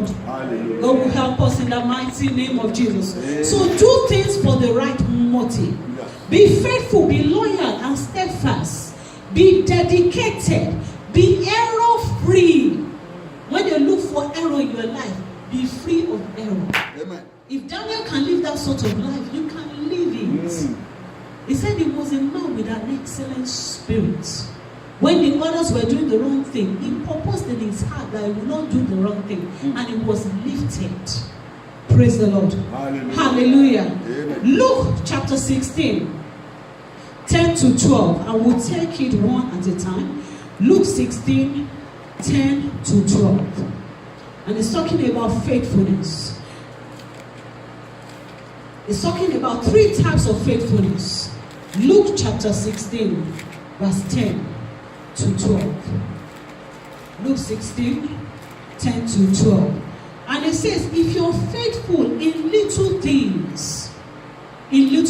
Hallelujah. God will help us in the mighty name of Jesus. So do things for the right motive. Be faithful, be loyal and steadfast. Be dedicated. Be error-free. When you look for error in your life, be free of error. Amen. If Daniel can live that sort of life, you can live it. He said he was a man with an excellent spirit. When the others were doing the wrong thing, he purposed in his heart that he would not do the wrong thing. And he was lifted. Praise the Lord. Hallelujah. Hallelujah. Amen. Luke chapter 16, 10 to 12. I will take it one at a time. Luke 16, 10 to 12. And it's talking about faithfulness. It's talking about 3 types of faithfulness. Luke chapter 16, verse 10 to 12. Luke 16, 10 to 12. And it says, if you're faithful in little things, if you're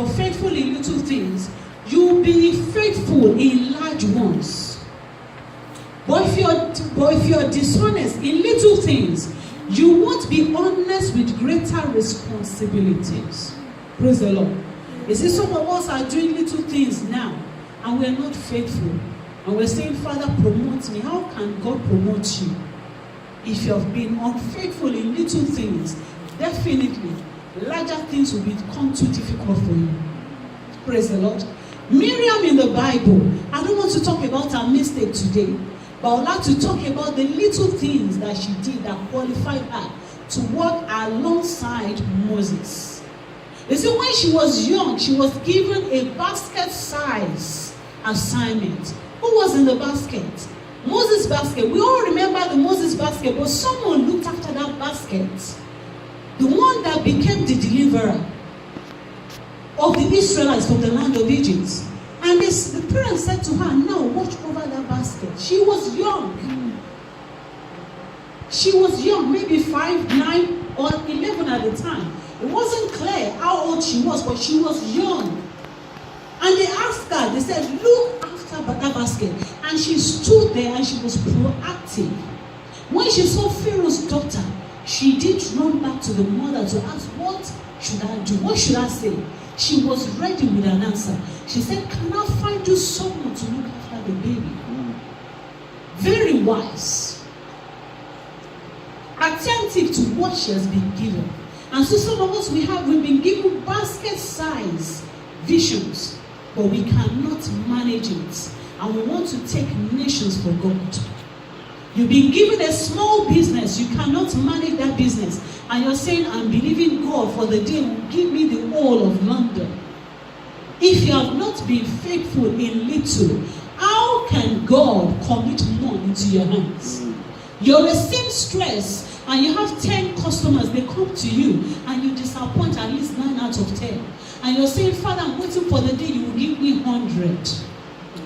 faithful in little things, you'll be faithful in large ones. But if you're dishonest in little things, you won't be honest with greater responsibilities. Praise the Lord. You see, some of us are doing little things now, and we're not faithful. And we're saying, Father, promote me. How can God promote you? If you have been unfaithful in little things, definitely larger things will become too difficult for you. Praise the Lord. Miriam in the Bible, I don't want to talk about her mistake today, but I would like to talk about the little things that she did that qualified her to work alongside Moses. You see, when she was young, she was given a basket size assignment. Who was in the basket? Moses' basket. We all remember the Moses basket, but someone looked after that basket. The one that became the deliverer of the Israelites from the land of Egypt. And the parents said to her, now watch over that basket. She was young. She was young, maybe 5, 9, or 11 at the time. It wasn't clear how old she was, but she was young. And they asked her, they said, look after that basket. And she stood there and she was proactive. When she saw Pharaoh's daughter, she did run back to the mother to ask, what should I do? What should I say? She was ready with an answer. She said, can I find you someone to look after the baby? Very wise. Attentive to what she has been given. And so some of us, we've been given basket size visions, but we cannot manage it. And we want to take nations for God. You've been given a small business, you cannot manage that business. And you're saying, I'm believing God for the day will give me the whole of London. If you have not been faithful in little, how can God commit more into your hands? You're a seamstress and you have 10 customers, they come to you and you disappoint at least 9 out of 10. And you're saying, Father, I'm waiting for the day you will give me 100.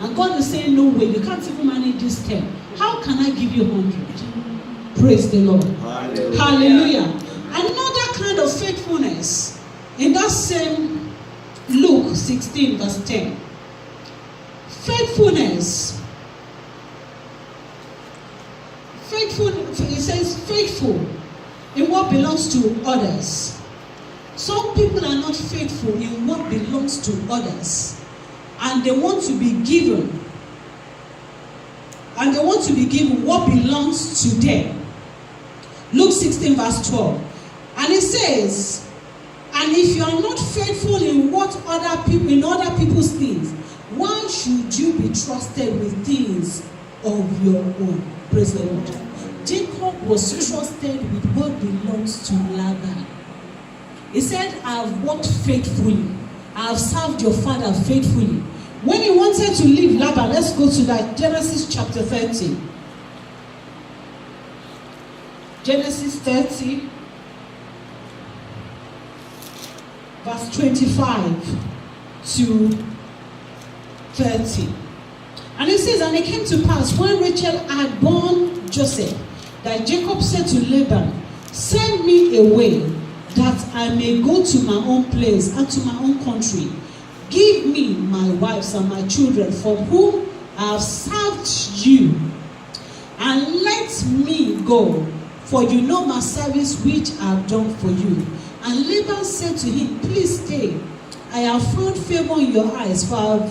And God is saying, no way, you can't even manage this 10. How can I give you 100? Praise the Lord. Hallelujah. Hallelujah. Another kind of faithfulness in that same Luke 16 verse 10. Faithfulness. It says faithful in what belongs to others. Some people are not faithful in what belongs to others. And they want to be given. And they want to be given what belongs to them. Luke 16 verse 12. And it says, and if you are not faithful in other people's things, why should you be trusted with things of your own? Praise the Lord. Jacob was trusted with what belongs to Laban. He said, I have worked faithfully. I have served your father faithfully. When he wanted to leave Laban, let's go to that Genesis chapter 30. Genesis 30, verse 25 to 30. And it says, and it came to pass when Rachel had born Joseph, that Jacob said to Laban, send me away, that I may go to my own place and to my own country. Give me my wives and my children, from whom I have served you. and let me go, for you know my service which I have done for you. And Laban said to him, please stay. I have found favor in your eyes, for I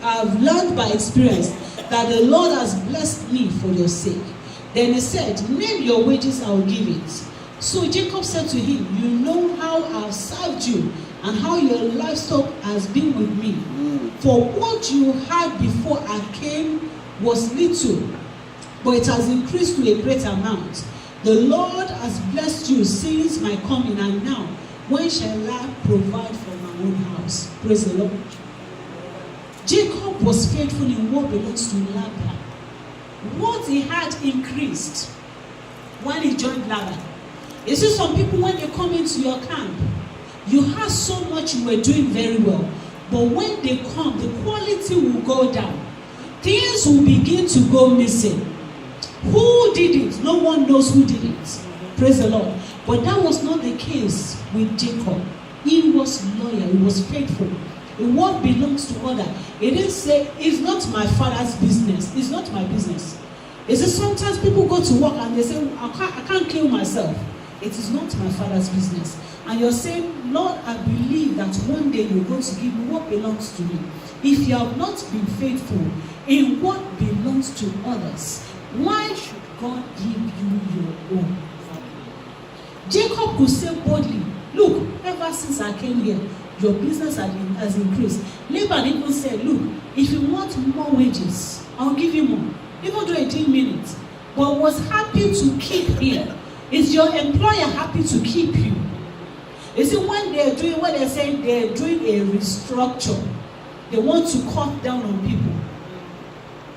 have learned by experience that the Lord has blessed me for your sake. Then he said, name your wages, I will give it. So Jacob said to him, you know how I have served you, and how your livestock has been with me. For what you had before I came was little, but it has increased to a great amount. The Lord has blessed you since my coming, and now when shall I provide for my own house? Praise the Lord. Jacob was faithful in what belongs to Laban. What he had increased when he joined Laban. You see, some people, when they come into your camp, you have so much, you were doing very well, but when they come, the quality will go down. Things will begin to go missing. Who did it? No one knows who did it. Praise the Lord. But that was not the case with Jacob. He was loyal. He was faithful. In what belongs to other. He didn't say, it's not my father's business. It's not my business. You see, sometimes people go to work and they say, I can't kill myself. It is not my father's business. And you're saying, Lord, I believe that one day you're going to give me what belongs to me. If you have not been faithful in what belongs to others, why should God give you your own? Jacob could say boldly, look, ever since I came here, your business has increased. Laban even said, look, if you want more wages, I'll give you more. Even though he didn't mean it, but was happy to keep him. Is your employer happy to keep you? You see, when they're doing what they're saying, they're doing a restructure. They want to cut down on people.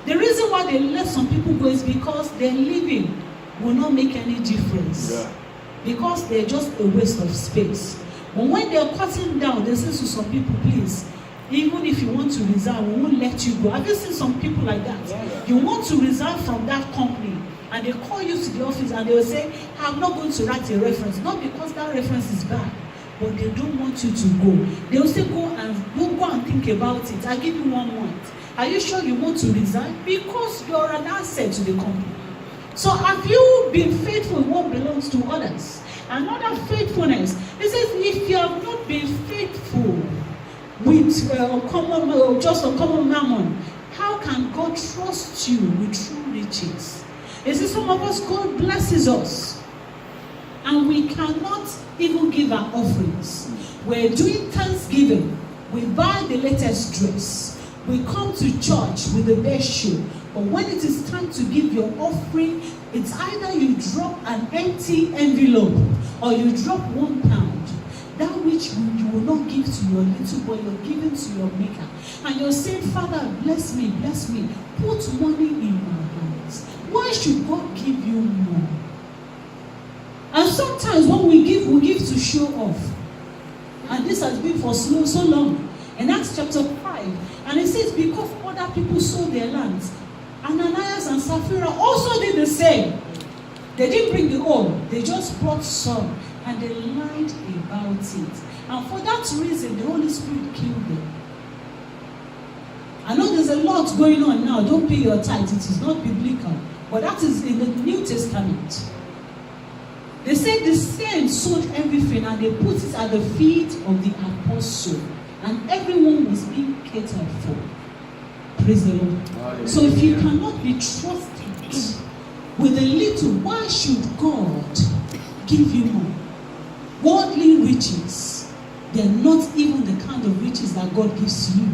The reason why they let some people go is because their living will not make any difference. Yeah. Because they're just a waste of space. But when they're cutting down, they say to some people, please, even if you want to resign, we won't let you go. Have you seen some people like that? Yeah. You want to resign from that company, and they call you to the office and they will say, I'm not going to write a reference. Not because that reference is bad, but they don't want you to go. They will say, go and think about it. I'll give you 1 month. Are you sure you want to resign? Because you're an asset to the company. So have you been faithful in what belongs to others? Another faithfulness. It says, if you have not been faithful with just a common mammon, how can God trust you with true riches? You see, some of us, God blesses us, and we cannot even give our offerings. We're doing Thanksgiving. We buy the latest dress. We come to church with the best shoe. But when it is time to give your offering, it's either you drop an empty envelope or you drop £1. That which you will not give to your little boy, you're giving to your maker. And you're saying, Father, bless me, put money in my hands. Why should God give you more? And sometimes when we give to show off. And this has been for so long. In Acts chapter 5, and it says, because other people sold their lands, Ananias and Sapphira also did the same. They didn't bring the oil, they just brought some, and they lied about it. And for that reason, the Holy Spirit killed them. I know there's a lot going on now. Don't pay your tithe. It is not biblical. But that is in the New Testament. They said the saints sold everything and they put it at the feet of the apostle. And everyone was being catered for. Praise the Lord. Hallelujah. So if you cannot be trusted with a little, why should God give you more? Worldly riches, they're not even the kind of riches that God gives you.